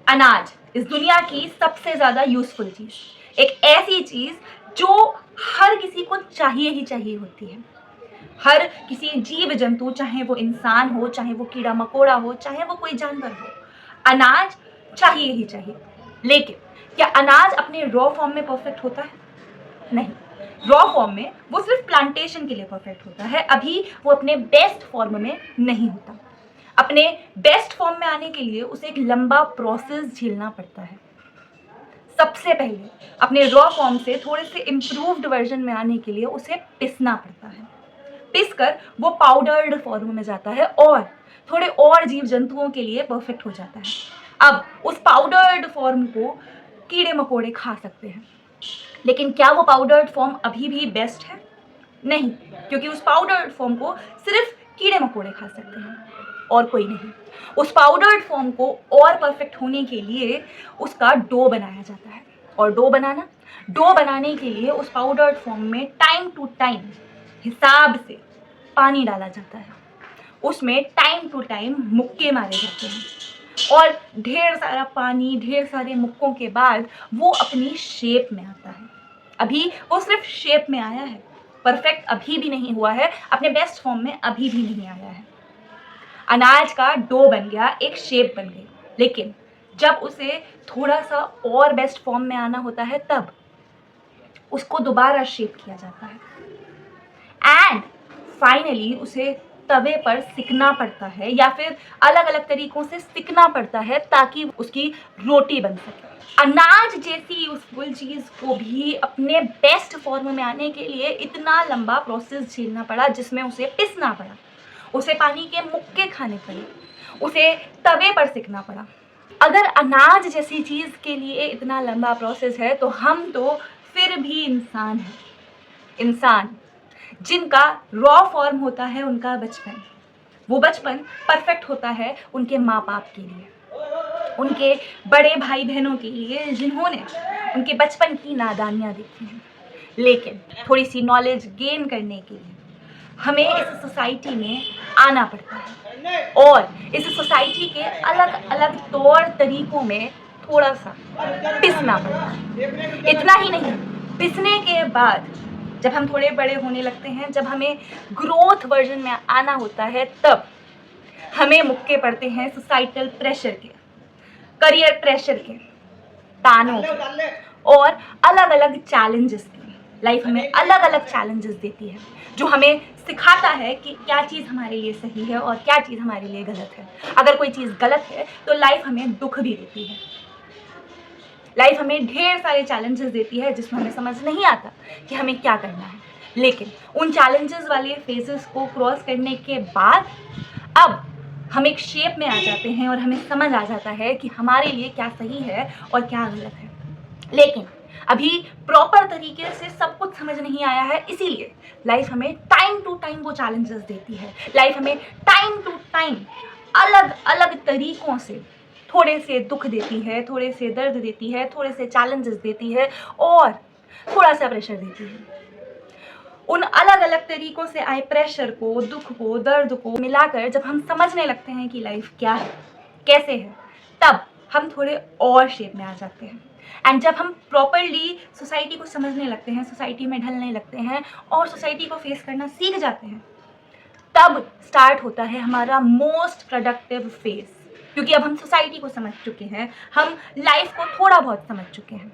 अनाज इस दुनिया की सबसे ज़्यादा यूज़फुल चीज़, एक ऐसी चीज़ जो हर किसी को चाहिए ही चाहिए होती है। हर किसी जीव जंतु, चाहे वो इंसान हो, चाहे वो कीड़ा मकोड़ा हो, चाहे वो कोई जानवर हो, अनाज चाहिए ही चाहिए। लेकिन क्या अनाज अपने रॉ फॉर्म में परफेक्ट होता है? नहीं। रॉ फॉर्म में वो सिर्फ प्लांटेशन के लिए परफेक्ट होता है, अभी वो अपने बेस्ट फॉर्म में नहीं होता। अपने बेस्ट फॉर्म में आने के लिए उसे एक लंबा प्रोसेस झेलना पड़ता है। सबसे पहले अपने रॉ फॉर्म से थोड़े से इम्प्रूव्ड वर्जन में आने के लिए उसे पिसना पड़ता है। पिस कर वो पाउडर्ड फॉर्म में जाता है और थोड़े और जीव जंतुओं के लिए परफेक्ट हो जाता है। अब उस पाउडर्ड फॉर्म को कीड़े मकोड़े खा सकते हैं, लेकिन क्या वो पाउडर्ड फॉर्म अभी भी बेस्ट है? नहीं, क्योंकि उस पाउडर्ड फॉर्म को सिर्फ कीड़े मकोड़े खा सकते हैं और कोई नहीं। उस पाउडर्ड फॉर्म को और परफेक्ट होने के लिए उसका डो बनाया जाता है, और डो बनाने के लिए उस पाउडर्ड फॉर्म में टाइम टू टाइम हिसाब से पानी डाला जाता है। उसमें टाइम टू टाइम मुक्के मारे जाते हैं और ढेर सारा पानी, ढेर सारे मुक्कों के बाद वो अपनी शेप में आता है। अभी वो सिर्फ शेप में आया है, परफेक्ट अभी भी नहीं हुआ है, अपने बेस्ट फॉर्म में अभी भी नहीं आया है। अनाज का डो बन गया, एक शेप बन गई, लेकिन जब उसे थोड़ा सा और बेस्ट फॉर्म में आना होता है तब उसको दोबारा शेप किया जाता है एंड फाइनली उसे तवे पर सिकना पड़ता है या फिर अलग अलग तरीकों से सिकना पड़ता है ताकि उसकी रोटी बन सके। अनाज जैसी यूजफुल चीज़ को भी अपने बेस्ट फॉर्म में आने के लिए इतना लंबा प्रोसेस झेलना पड़ा, जिसमें उसे पिसना पड़ा, उसे पानी के मुक्के खाने पड़े, उसे तवे पर सिकना पड़ा। अगर अनाज जैसी चीज़ के लिए इतना लंबा प्रोसेस है तो हम तो फिर भी इंसान हैं। इंसान जिनका रॉ फॉर्म होता है उनका बचपन, वो बचपन परफेक्ट होता है उनके माँ बाप के लिए, उनके बड़े भाई बहनों के लिए जिन्होंने उनके बचपन की नादानियाँ देखी हैं। लेकिन थोड़ी सी नॉलेज गेन करने के लिए हमें इस सोसाइटी में आना पड़ता है और इस सोसाइटी के अलग अलग तौर तरीकों में थोड़ा सा पिसना पड़ता है। इतना ही नहीं, पिसने के बाद जब हम थोड़े बड़े होने लगते हैं, जब हमें ग्रोथ वर्जन में आना होता है, तब हमें मुक्के पड़ते हैं सोसाइटल प्रेशर के, करियर प्रेशर के, तानों के और अलग अलग चैलेंजेस के। लाइफ हमें अलग अलग चैलेंजेस देती है जो हमें सिखाता है कि क्या चीज़ हमारे लिए सही है और क्या चीज़ हमारे लिए गलत है। अगर कोई चीज़ गलत है तो लाइफ हमें दुख भी देती है। लाइफ हमें ढेर सारे चैलेंजेस देती है जिसमें हमें समझ नहीं आता कि हमें क्या करना है, लेकिन उन चैलेंजेस वाले फेजेस को क्रॉस करने के बाद अब हम एक शेप में आ जाते हैं और हमें समझ आ जाता है कि हमारे लिए क्या सही है और क्या गलत है। लेकिन अभी प्रॉपर तरीके से सब कुछ समझ नहीं आया है, इसीलिए लाइफ हमें टाइम टू टाइम वो चैलेंजेस देती है। लाइफ हमें टाइम टू टाइम अलग अलग तरीकों से थोड़े से दुख देती है, थोड़े से दर्द देती है, थोड़े से चैलेंजेस देती है और थोड़ा सा प्रेशर देती है। उन अलग अलग तरीकों से आए प्रेशर को, दुख को, दर्द को मिलाकर जब हम समझने लगते हैं कि लाइफ क्या है, कैसे है, तब हम थोड़े और शेप में आ जाते हैं। एंड जब हम प्रॉपरली सोसाइटी को समझने लगते हैं, सोसाइटी में ढलने लगते हैं और सोसाइटी को फेस करना सीख जाते हैं, तब स्टार्ट होता है हमारा मोस्ट प्रोडक्टिव फेज। क्योंकि अब हम सोसाइटी को समझ चुके हैं, हम लाइफ को थोड़ा बहुत समझ चुके हैं,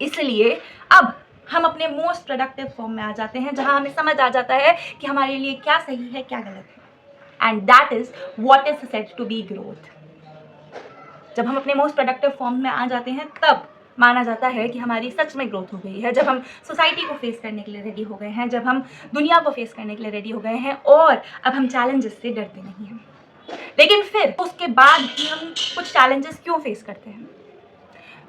इसलिए अब हम अपने मोस्ट प्रोडक्टिव फॉर्म में आ जाते हैं जहां हमें समझ आ जाता है कि हमारे लिए क्या सही है, क्या गलत है। And that is what is said to be growth. जब हम अपने मोस्ट प्रोडक्टिव फॉर्म में आ जाते हैं तब माना जाता है कि हमारी सच में ग्रोथ हो गई है, जब हम सोसाइटी को फेस करने के लिए रेडी हो गए हैं, जब हम दुनिया को फेस करने के लिए रेडी हो गए हैं और अब हम चैलेंजेस से डरते नहीं हैं। लेकिन फिर उसके बाद भी हम कुछ चैलेंजेस क्यों फेस करते हैं?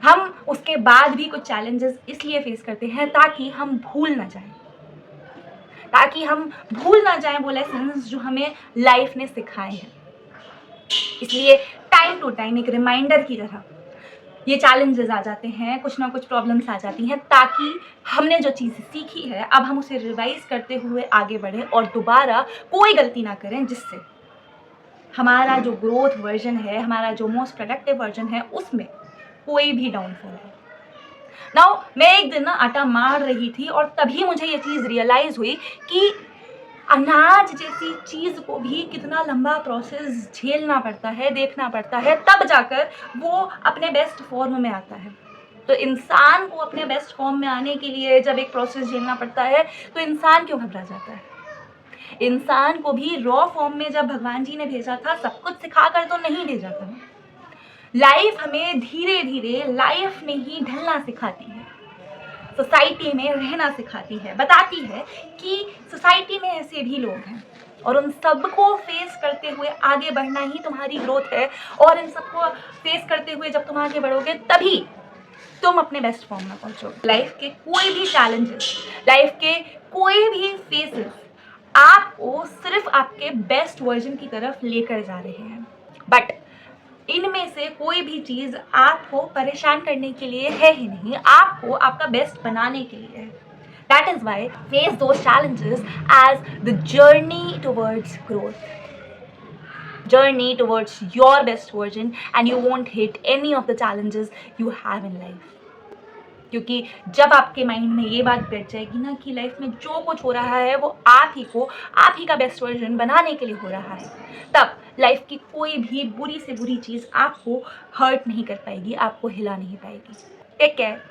हम उसके बाद भी कुछ चैलेंजेस इसलिए फेस करते हैं ताकि हम भूल ना जाएं, वो लेसन्स जो हमें लाइफ ने सिखाए हैं। इसलिए टाइम टू टाइम एक रिमाइंडर की तरह ये चैलेंजेस आ जाते हैं, कुछ ना कुछ प्रॉब्लम्स आ जाती हैं, ताकि हमने जो चीज़ सीखी है अब हम उसे रिवाइज करते हुए आगे बढ़ें और दोबारा कोई गलती ना करें जिससे हमारा जो ग्रोथ वर्जन है, हमारा जो मोस्ट प्रोडक्टिव वर्जन है, उसमें कोई भी डाउनफॉल है। नाउ मैं एक दिन ना आटा मार रही थी और तभी मुझे ये चीज़ रियलाइज़ हुई कि अनाज जैसी चीज़ को भी कितना लंबा प्रोसेस झेलना पड़ता है, देखना पड़ता है, तब जाकर वो अपने बेस्ट फॉर्म में आता है। तो इंसान को अपने बेस्ट फॉर्म में आने के लिए जब एक प्रोसेस झेलना पड़ता है तो इंसान क्यों घबरा जाता है? इंसान को भी रॉ फॉर्म में जब भगवान जी ने भेजा था, सब कुछ सिखाकर तो नहीं भेजा था। लाइफ हमें धीरे धीरे लाइफ में ही ढलना सिखाती है, सोसाइटी में रहना सिखाती है, बताती है कि सोसाइटी में ऐसे भी लोग हैं और उन सबको फेस करते हुए आगे बढ़ना ही तुम्हारी ग्रोथ है। और इन सबको फेस करते हुए जब तुम आगे बढ़ोगे तभी तुम अपने बेस्ट फॉर्म में पहुंचोगे। लाइफ के कोई भी चैलेंजेस, लाइफ के कोई भी फेसेस आपको सिर्फ आपके बेस्ट वर्जन की तरफ लेकर जा रहे हैं, बट इनमें से कोई भी चीज़ आपको परेशान करने के लिए है ही नहीं, आपको आपका बेस्ट बनाने के लिए है। That is why face those challenges as the journey towards growth, journey towards your best version, and you won't hit any of the challenges you have in life. क्योंकि जब आपके माइंड में ये बात बैठ जाएगी ना कि लाइफ में जो कुछ हो रहा है वो आप ही का बेस्ट वर्जन बनाने के लिए हो रहा है, तब लाइफ की कोई भी बुरी से बुरी चीज़ आपको हर्ट नहीं कर पाएगी, आपको हिला नहीं पाएगी। Take care.